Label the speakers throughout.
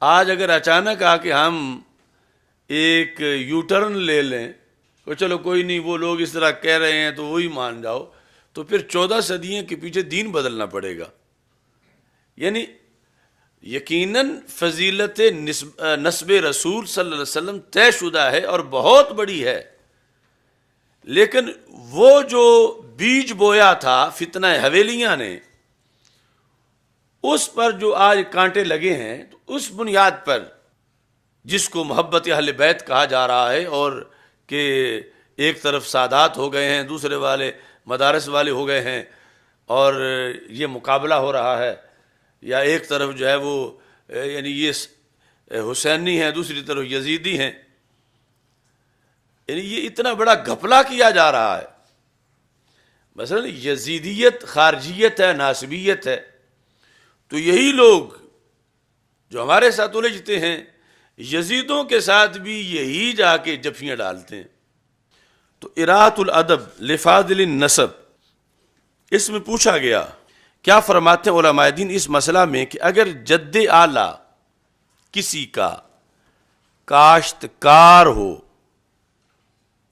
Speaker 1: آج اگر اچانک آ کے ہم ایک یو ٹرن لے لیں تو چلو کوئی نہیں، وہ لوگ اس طرح کہہ رہے ہیں تو وہی مان جاؤ، تو پھر 14 صدیوں کے پیچھے دین بدلنا پڑے گا۔ یعنی یقیناً فضیلت نسب رسول صلی اللہ علیہ وسلم طے شدہ ہے اور بہت بڑی ہے، لیکن وہ جو بیج بویا تھا فتنہ حویلیاں نے، اس پر جو آج کانٹے لگے ہیں، تو اس بنیاد پر جس کو محبت اہل بیت کہا جا رہا ہے، اور کہ ایک طرف سادات ہو گئے ہیں، دوسرے والے مدارس والے ہو گئے ہیں، اور یہ مقابلہ ہو رہا ہے، یا ایک طرف جو ہے وہ یعنی یہ حسینی ہیں، دوسری طرف یزیدی ہیں، یعنی یہ اتنا بڑا گھپلا کیا جا رہا ہے۔ مثلا یزیدیت خارجیت ہے، ناسبیت ہے، تو یہی لوگ جو ہمارے ساتھ الجھتے ہیں، یزیدوں کے ساتھ بھی یہی جا کے جفیاں ڈالتے ہیں۔ تو اراۃ الادب لفاضل النسب، اس میں پوچھا گیا کیا فرماتے ہیں علماء دین اس مسئلہ میں کہ اگر جد اعلیٰ کسی کا کاشتکار ہو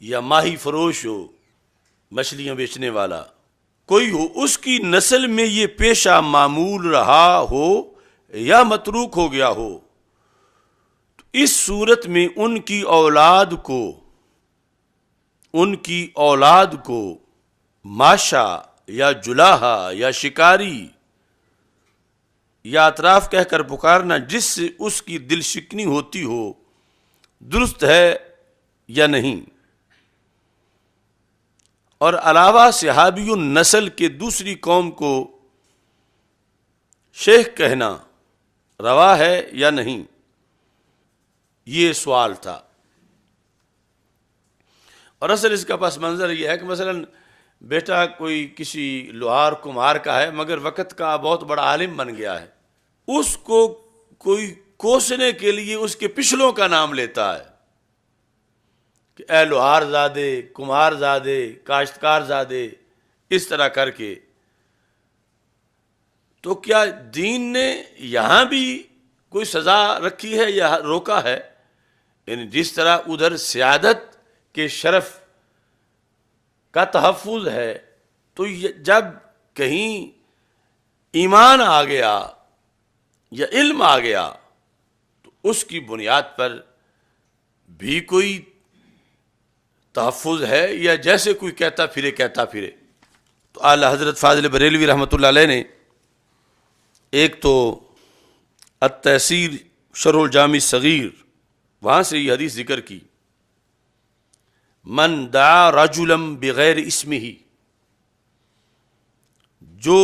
Speaker 1: یا ماہی فروش ہو، مچھلیاں بیچنے والا کوئی ہو، اس کی نسل میں یہ پیشہ معمول رہا ہو یا متروک ہو گیا ہو، تو اس صورت میں ان کی اولاد کو ماشا یا جلاہا یا شکاری یا اطراف کہہ کر پکارنا جس سے اس کی دل شکنی ہوتی ہو، درست ہے یا نہیں؟ اور علاوہ صحابی النسل کے دوسری قوم کو شیخ کہنا روا ہے یا نہیں؟ یہ سوال تھا۔ اور اصل اس کا پس منظر یہ ہے کہ مثلا بیٹا کوئی کسی لوہار کمہار کا ہے، مگر وقت کا بہت بڑا عالم بن گیا ہے، اس کو کوئی کوسنے کے لیے اس کے پچھلوں کا نام لیتا ہے کہ اے لوہار زادے، کمہار زادے، کاشتکار زادے، اس طرح کر کے۔ تو کیا دین نے یہاں بھی کوئی سزا رکھی ہے یا روکا ہے؟ یعنی جس طرح ادھر سیادت کے شرف کا تحفظ ہے، تو جب کہیں ایمان آ گیا یا علم آ گیا تو اس کی بنیاد پر بھی کوئی تحفظ ہے، یا جیسے کوئی کہتا پھرے۔ تو اعلیٰ حضرت فاضل بریلوی رحمۃ اللہ علیہ نے ایک تو التحصیل شرح الجامع الصغیر، وہاں سے یہ حدیث ذکر کی، من دعا رجلا بغیر اسمہ، جو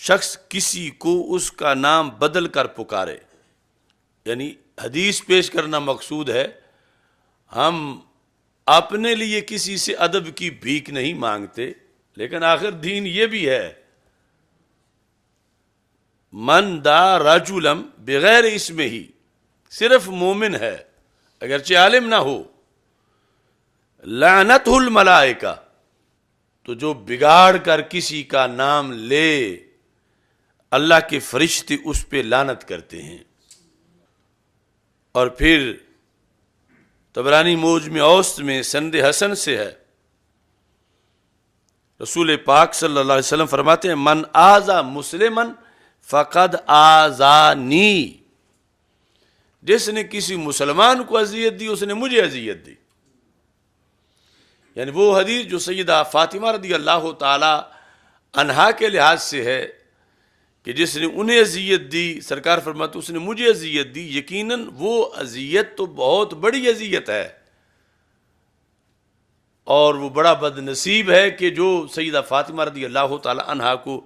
Speaker 1: شخص کسی کو اس کا نام بدل کر پکارے، یعنی حدیث پیش کرنا مقصود ہے، ہم اپنے لیے کسی سے ادب کی بھیک نہیں مانگتے، لیکن آخر دین یہ بھی ہے، من دعا رجلا بغیر اسمہ، صرف مومن ہے اگرچہ عالم نہ ہو، لعنتہ الملائکہ، تو جو بگاڑ کر کسی کا نام لے اللہ کے فرشتے اس پہ لعنت کرتے ہیں۔ اور پھر طبرانی موجم اوسط میں سند حسن سے ہے، رسول پاک صلی اللہ علیہ وسلم فرماتے ہیں من آذا مسلمن فقد آذانی، جس نے کسی مسلمان کو اذیت دی اس نے مجھے اذیت دی۔ یعنی وہ حدیث جو سیدہ فاطمہ رضی اللہ تعالی عنہا کے لحاظ سے ہے کہ جس نے انہیں اذیت دی، سرکار فرماتے اس نے مجھے اذیت دی، یقیناً وہ اذیت تو بہت بڑی اذیت ہے، اور وہ بڑا بد نصیب ہے کہ جو سیدہ فاطمہ رضی اللہ تعالی عنہا کو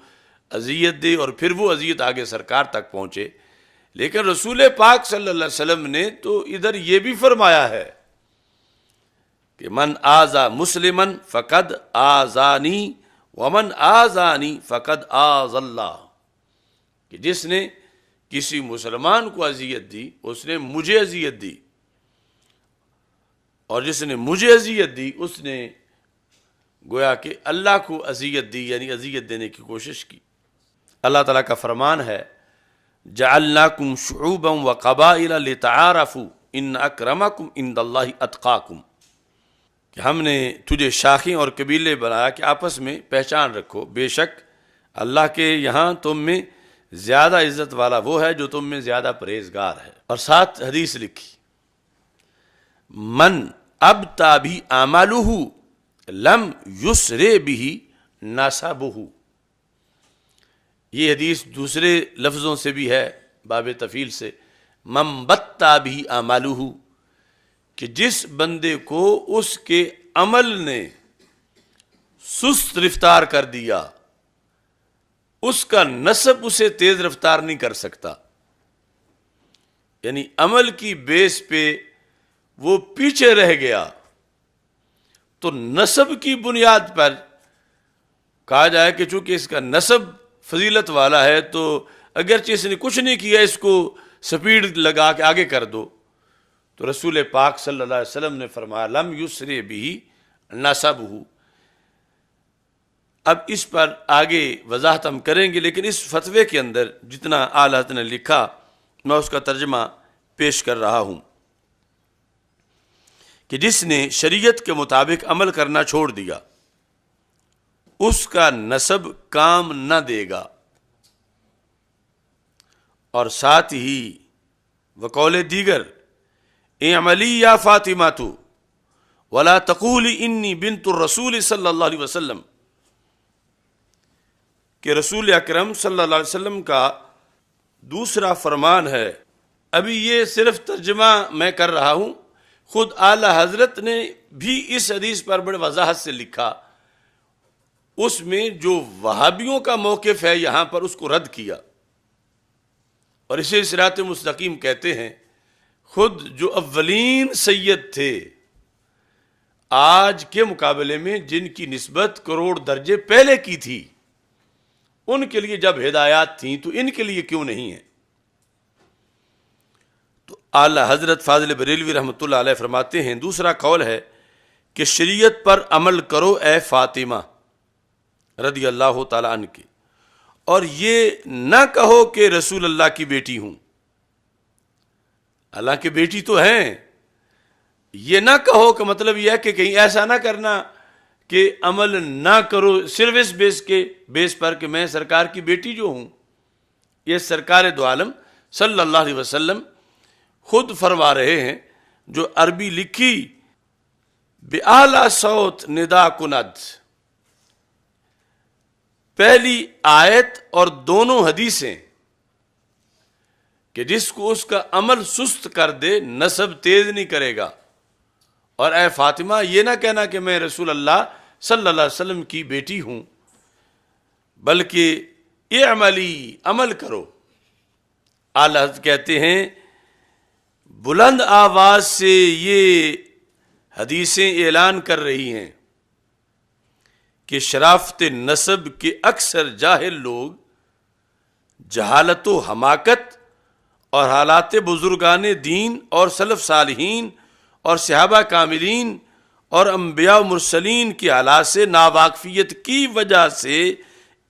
Speaker 1: اذیت دے اور پھر وہ اذیت آگے سرکار تک پہنچے۔ لیکن رسول پاک صلی اللہ علیہ وسلم نے تو ادھر یہ بھی فرمایا ہے کہ من آذا مسلمن فقد آذانی ومن آذانی فقد آذ اللہ، کہ جس نے کسی مسلمان کو اذیت دی اس نے مجھے اذیت دی، اور جس نے مجھے اذیت دی اس نے گویا کہ اللہ کو اذیت دی، یعنی اذیت دینے کی کوشش کی۔ اللہ تعالیٰ کا فرمان ہے جعلناکم شعوبا وقبائل لتعارفوا ان اکرمکم عند اللہ اتقاکم، کہ ہم نے تجھے شاخیں اور قبیلے بنایا کہ آپس میں پہچان رکھو، بے شک اللہ کے یہاں تم میں زیادہ عزت والا وہ ہے جو تم میں زیادہ پرہیزگار ہے۔ اور ساتھ حدیث لکھی، من ابتا بھی اعمالہ لم یسر بھی نسبہ۔ یہ حدیث دوسرے لفظوں سے بھی ہے باب تفیل سے، من بتا بھی اعمالہ، کہ جس بندے کو اس کے عمل نے سست رفتار کر دیا، اس کا نسب اسے تیز رفتار نہیں کر سکتا، یعنی عمل کی بیس پہ وہ پیچھے رہ گیا، تو نسب کی بنیاد پر کہا جائے کہ چونکہ اس کا نسب فضیلت والا ہے تو اگرچہ اس نے کچھ نہیں کیا اس کو سپیڈ لگا کے آگے کر دو، تو رسول پاک صلی اللہ علیہ وسلم نے فرمایا لم یسر بھی نسبہ۔ اب اس پر آگے وضاحت ہم کریں گے، لیکن اس فتوے کے اندر جتنا اعلی حضرت نے لکھا میں اس کا ترجمہ پیش کر رہا ہوں کہ جس نے شریعت کے مطابق عمل کرنا چھوڑ دیا اس کا نسب کام نہ دے گا، اور ساتھ ہی وقول دیگر اعملی یا فاطمہ ولا تقولی انی بنت الرسول صلی اللہ علیہ وسلم، کہ رسول اکرم صلی اللہ علیہ وسلم کا دوسرا فرمان ہے۔ ابھی یہ صرف ترجمہ میں کر رہا ہوں، خود اعلی حضرت نے بھی اس حدیث پر بڑے وضاحت سے لکھا، اس میں جو وہابیوں کا موقف ہے یہاں پر اس کو رد کیا، اور اسے صراط مستقیم کہتے ہیں۔ خود جو اولین سید تھے آج کے مقابلے میں جن کی نسبت کروڑ درجے پہلے کی تھی، ان کے لیے جب ہدایات تھیں تو ان کے لیے کیوں نہیں ہے؟ تو اعلی حضرت فاضل بریلوی رحمۃ اللہ علیہ فرماتے ہیں دوسرا قول ہے کہ شریعت پر عمل کرو اے فاطمہ رضی اللہ تعالی عنہ کی، اور یہ نہ کہو کہ رسول اللہ کی بیٹی ہوں، اللہ کی بیٹی تو ہیں، یہ نہ کہو کہ مطلب یہ ہے کہ کہیں ایسا نہ کرنا کہ عمل نہ کرو صرف اس بیس پر کہ میں سرکار کی بیٹی جو ہوں۔ یہ سرکار دو عالم صلی اللہ علیہ وسلم خود فرما رہے ہیں، جو عربی لکھی بِأَعْلَى صوت ندا کند، پہلی آیت اور دونوں حدیثیں، کہ جس کو اس کا عمل سست کر دے نسب تیز نہیں کرے گا، اور اے فاطمہ یہ نہ کہنا کہ میں رسول اللہ صلی اللہ علیہ وسلم کی بیٹی ہوں، بلکہ یہ عمل کرو۔ اعلی حضرت کہتے ہیں بلند آواز سے یہ حدیثیں اعلان کر رہی ہیں کہ شرافت نسب کے اکثر جاہل لوگ جہالت و حماقت اور حالات بزرگان دین اور سلف صالحین اور صحابہ کاملین اور انبیاء و مرسلین کی حالات سے ناواقفیت کی وجہ سے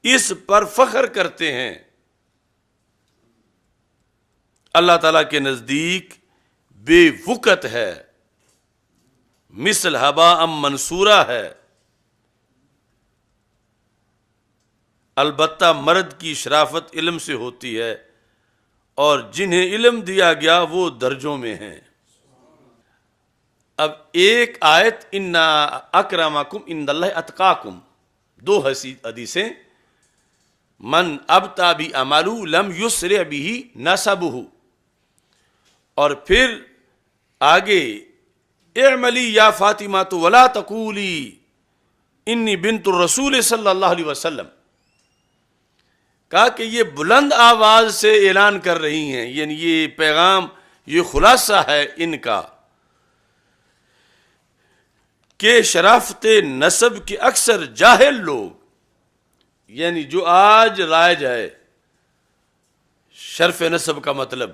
Speaker 1: اس پر فخر کرتے ہیں۔ اللہ تعالیٰ کے نزدیک بے وقت ہے، مثل ہباء منصورہ ہے۔ البتہ مرد کی شرافت علم سے ہوتی ہے، اور جنہیں علم دیا گیا وہ درجوں میں ہیں۔ اب ایک آیت انا اکرمکم عند اللہ اتقاکم، دو حدیثیں، من ابتا بھی عملہ لم یسرع بھی نسبہ، اور پھر آگے اعملی یا فاطمہ ولا تقولی انی بنت الرسول صلی اللہ علیہ وسلم، کہا کہ یہ بلند آواز سے اعلان کر رہی ہیں، یعنی یہ پیغام، یہ خلاصہ ہے ان کا کہ شرافت نسب کے اکثر جاہل لوگ، یعنی جو آج رائج ہے شرف نسب کا مطلب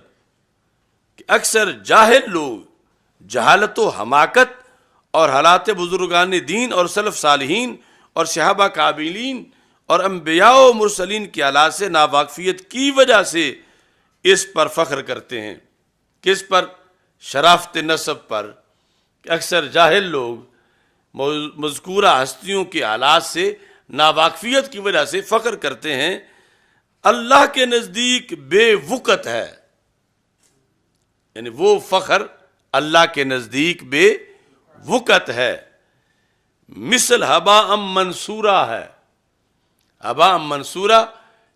Speaker 1: کہ اکثر جاہل لوگ جہالت و حماقت اور حالات بزرگان دین اور سلف صالحین اور صحابہ کاملین اور انبیاء و مرسلین کی حالات سے ناواقفیت کی وجہ سے اس پر فخر کرتے ہیں۔ کس پر؟ شرافت نسب پر۔ کہ اکثر جاہل لوگ مذکورہ ہستیوں کے حالات سے ناواقفیت کی وجہ سے فخر کرتے ہیں۔ اللہ کے نزدیک بے وقت ہے، یعنی وہ فخر اللہ کے نزدیک بے وقت ہے۔ مثل ہبا منصورہ ہے۔ ہبا منصورہ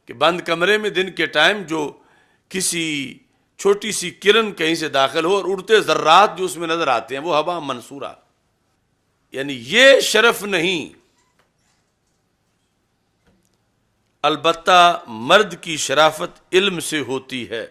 Speaker 1: کہ بند کمرے میں دن کے ٹائم جو کسی چھوٹی سی کرن کہیں سے داخل ہو اور اڑتے ذرات جو اس میں نظر آتے ہیں، وہ ہبا منصورہ، یعنی یہ شرف نہیں۔ البتہ مرد کی شرافت علم سے ہوتی ہے۔